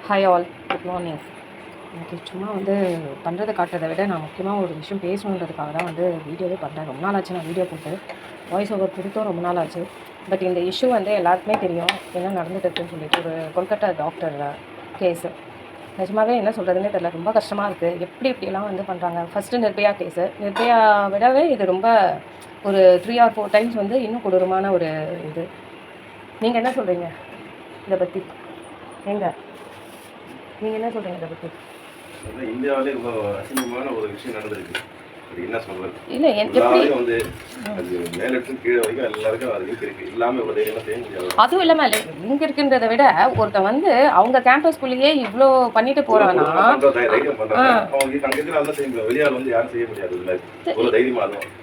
Hi all, good morning. எனக்கு சும்மா வந்து பண்ணுறதை காட்டுறதை விட நான் முக்கியமாக ஒரு விஷயம் பேசணுன்றதுக்காக தான் வந்து வீடியோவே பண்ணுறேன். ரொம்ப நாள் ஆச்சு நான் வீடியோ போட்டு வாய்ஸ் ஓவர் கொடுத்தும் ரொம்ப நாள் ஆச்சு. பட் இந்த இஷ்யூ வந்து எல்லாருக்குமே தெரியும் என்ன நடந்துட்டுருக்குன்னு சொல்லிட்டு. ஒரு கொல்கட்டா டாக்டர் கேஸு. நிஜமாகவே என்ன சொல்கிறதுனே தெரியல, ரொம்ப கஷ்டமாக இருக்குது. எப்படி இப்படிலாம் வந்து பண்ணுறாங்க. ஃபஸ்ட்டு நிர்பயா கேஸு, நிர்பயா விடவே இது ரொம்ப ஒரு 3 or 4 டைம்ஸ் வந்து இன்னும் கொடூரமான ஒரு இது. நீங்கள் என்ன சொல்கிறீங்க இதை பற்றி? நீங்கள் என்ன சொல்கிறீங்க இதை பற்றி? இந்தியாவிலே ரொம்ப அசிங்கமான ஒரு விஷயம் நடந்திருக்கு. அது என்ன சொல்றது? இல்லை எல்லாரும் வந்து அது மேலிட்டு கீழே வரைக்கும் எல்லாருக்கும் அது இருக்கு. எல்லாமே ஒரு தைரியமாக செய்ய முடியாது. அதுவும் இல்லாமல் இங்கே இருக்குன்றதை விட ஒருத்தர் வந்து அவங்க கேம்பஸ்குள்ளேயே இவ்வளோ பண்ணிட்டு போகிறான்னா தைரியம் பண்ணுறாங்க. அவங்க அங்கே இருக்கிற அதெல்லாம் செய்ய முடியாது. வெளியால் வந்து யாரும் செய்ய முடியாது. இல்லை ஒரு தைரியமாக இருக்கும்.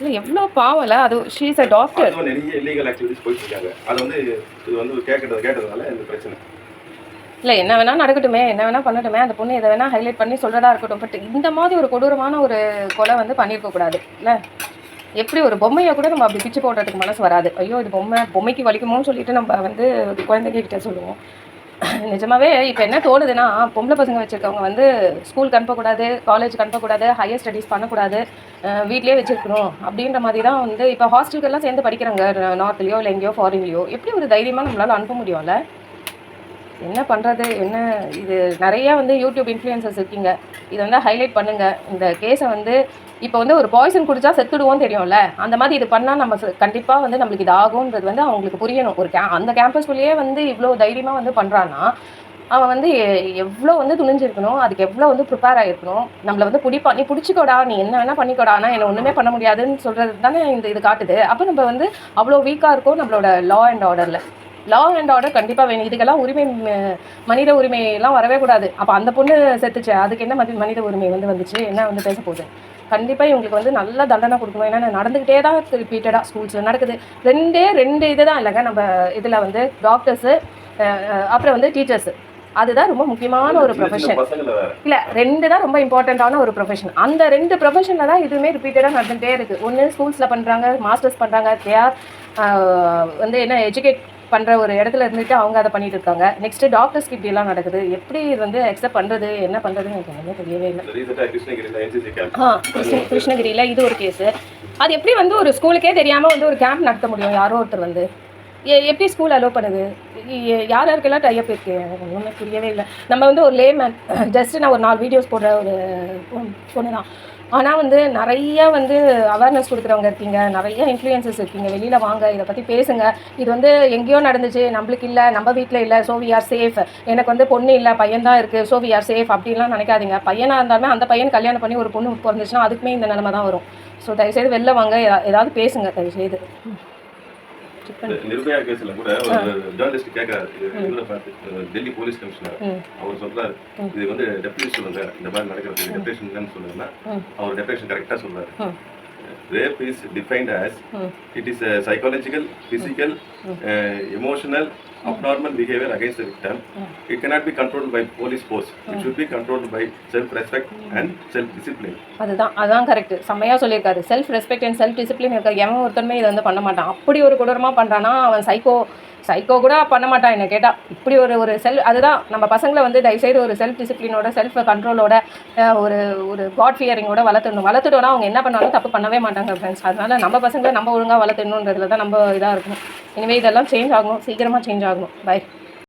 இல்லை எவ்வளோ பாவம்ல. அது ஷீ இஸ் அ டாக்டர். நிறைய இல்லீகல் ஆக்டிவிட்டிஸ் போயிட்டு இருக்காங்க. அது வந்து இது வந்து கேட்டதுனால இந்த பிரச்சனை. இல்லை என்ன வேணால் நடக்கட்டுமே, என்ன வேணால் பண்ணட்டுமே, அந்த பொண்ணு எதை வேணால் ஹைலைட் பண்ணி சொல்கிறதா இருக்கட்டும். பட் இந்த மாதிரி ஒரு கொடூரமான ஒரு கொலை வந்து பண்ணியிருக்கக்கூடாது. இல்லை எப்படி ஒரு பொம்மையை கூட நம்ம அப்படி பிச்சு போடுறதுக்கு மனசு வராது. ஐயோ இது பொம்மைக்கு வலிக்குமோன்னு சொல்லிட்டு நம்ம வந்து குழந்தைகிட்ட சொல்லுவோம். நிஜமாவே இப்போ என்ன தோணுதுன்னா, பொம்பளை பசங்க வச்சுருக்கவங்க வந்து ஸ்கூலுக்கு அனுப்பக்கூடாது, காலேஜுக்கு அனுப்பக்கூடாது, ஹையர் ஸ்டடீஸ் பண்ணக்கூடாது, வீட்லேயே வச்சுருக்கணும் அப்படின்ற மாதிரி தான் வந்து இப்போ ஹாஸ்டலுக்கெல்லாம் சேர்ந்து படிக்கிறாங்க. நார்த்லேயோ இல்லை எங்கேயோ ஃபாரின்லேயோ. எப்படி ஒரு தைரியமாக நம்மளால் அனுப்ப முடியும்ல? என்ன பண்ணுறது? என்ன இது நிறையா வந்து யூடியூப் இன்ஃப்ளூயன்சர்ஸ் இருக்கீங்க, இதை வந்து ஹைலைட் பண்ணுங்கள். இந்த கேஸை வந்து இப்போ வந்து ஒரு பாய்சன் குடித்தா செத்துடுவோம் தெரியும்ல, அந்த மாதிரி இது பண்ணால் நம்ம கண்டிப்பாக வந்து நம்மளுக்கு இது ஆகுன்றது வந்து அவங்களுக்கு புரியணும். ஒரு அந்த கேம்பஸ்குள்ளேயே வந்து இவ்வளோ தைரியமாக வந்து பண்ணுறான்னா அவன் வந்து எவ்வளோ வந்து துணிஞ்சிருக்கணும், அதுக்கு எவ்வளோ வந்து ப்ரிப்பேர் ஆகிருக்கணும். நம்மளை வந்து நீ பிடிச்சிக்கோடா, நீ என்ன வேணால் பண்ணிக்கோடா, ஆனால் என்னை ஒன்றுமே பண்ண முடியாதுன்னு சொல்கிறது தானே இது காட்டுது. அப்போ நம்ம வந்து அவ்வளோ வீக்காக இருக்கும் நம்மளோட லா அண்ட் ஆர்டரில். லா அண்ட் ஆர்டர் கண்டிப்பாக வேணும். இதுக்கெல்லாம் உரிமை, மனித உரிமையெல்லாம் வரவே கூடாது. அப்போ அந்த பொண்ணு செத்துச்சு, அதுக்கு என்ன மனித உரிமை வந்து வந்துச்சு? என்ன வந்து பேச போகுது? கண்டிப்பாக இவங்களுக்கு வந்து நல்ல தண்டனை கொடுக்கணும். ஏன்னா நடந்துக்கிட்டே தான் ரிப்பீட்டடாக ஸ்கூல்ஸில் நடக்குது. ரெண்டு இது தான் இல்லைங்க நம்ம இதில் வந்து டாக்டர்ஸு, அப்புறம் வந்து டீச்சர்ஸு. அதுதான் ரொம்ப முக்கியமான ஒரு ப்ரொஃபஷன். இல்லை 2 தான் ரொம்ப இம்பார்ட்டண்ட்டான ஒரு ப்ரொஃபஷன். அந்த 2 ப்ரொஃபஷனில் தான் இதுவுமே ரிப்பீட்டடாக நடந்துகிட்டே இருக்குது. ஒன்று ஸ்கூல்ஸில் பண்ணுறாங்க, மாஸ்டர்ஸ் பண்ணுறாங்க, தேர் வந்து என்ன எஜுகேட் பண்ணுற ஒரு இடத்துல இருந்துட்டு அவங்க அதை பண்ணிட்டு இருக்காங்க. நெக்ஸ்ட்டு டாக்டர்ஸ்க்கு இப்படிலாம் நடக்குது. எப்படி வந்து அக்செப்ட் பண்ணுறது, என்ன பண்ணுறதுன்னு எனக்கு ஒன்றுமே தெரியவே இல்லை. கிருஷ்ணகிரியில் இது ஒரு கேஸு. அது எப்படி வந்து ஒரு ஸ்கூலுக்கே தெரியாமல் வந்து ஒரு கேம்ப் நடத்த முடியும்? யாரோ ஒருத்தர் வந்து எப்படி ஸ்கூல் அலோவ் பண்ணுது? யாருக்கெல்லாம் டைப் இருக்கு? ஒன்றுமே புரியவே இல்லை. நம்ம வந்து ஒரு லேமேன், ஜஸ்ட்டு நான் ஒரு 4 வீடியோஸ் போடுற ஒரு பொண்ணு தான். ஆனால் வந்து நிறையா வந்து அவேர்னஸ் கொடுக்குறவங்க இருக்கீங்க, நிறைய இன்ஃப்ளூயன்சஸ் இருக்கீங்க. வெளியில் வாங்க, இதை பற்றி பேசுங்க. இது வந்து எங்கேயோ நடந்துச்சு, நம்மளுக்கு இல்லை, நம்ம வீட்டில் இல்லை, ஸோ வி ஆர் சேஃப். எனக்கு வந்து பொண்ணு இல்லை, பையன் தான் இருக்குது, ஸோ வி ஆர் சேஃப் அப்படின்லாம் நினைக்காதீங்க. பையனாக இருந்தாலுமே அந்த பையன் கல்யாணம் பண்ணி ஒரு பொண்ணு பிறந்துச்சுன்னா அதுக்குமே இந்த நிலைமை தான் வரும். ஸோ தயவுசெய்து வெளில வாங்க, ஏதாவது பேசுங்க தயவுசெய்து. நிர்பயா கேஸ்ல கூட ஒரு ஜர்னலிஸ்ட் கேட்கறாரு, இவரை பார்த்து டெல்லி போலீஸ் கமிஷனர். அவர் சொல்றாரு, இது வந்து டெப்ரேஷன் சொல்லுங்க, இந்த மாதிரி நடக்கிறது டெப்ரேஷன் இல்லைன்னு சொல்லுங்கன்னா அவர் டெப்ரேஷன் கரெக்டா சொல்றாரு. Rape is defined as it is a psychological, physical, emotional, abnormal behavior against the victim. It cannot be controlled by police force. It should be controlled by self-respect and self-discipline. அதான் கரெக்ட். செம்மையாக சொல்லியிருக்காரு. Self respect and self discipline இருக்க எவன் ஒருத்தருமே இதை வந்து பண்ண மாட்டான். அப்படி ஒரு கொடூரமாக பண்ணுறான்னா அவன் சைக்கோ கூட பண்ண மாட்டான் என்ன கேட்டால். இப்படி ஒரு அதுதான் நம்ம பசங்களை வந்து தயவுசெய்து ஒரு செல்ஃப் டிசிப்ளினோட, செல்ஃப் கண்ட்ரோலோட, ஒரு காட் ஃபியரிங்கோட வளர்த்துட்டோன்னா அவங்க என்ன பண்ணாலும் தப்பு பண்ணவே மாட்டாங்க ஃப்ரெண்ட்ஸ். அதனால் நம்ம பசங்களை நம்ம ஒழுங்காக வளர்த்துணுன்றதுல தான் நம்ம இதாக இருக்கணும். இனிமேல் இதெல்லாம் சேஞ்ச் ஆகணும், சீக்கிரமாக சேஞ்ச் ஆகணும். பை.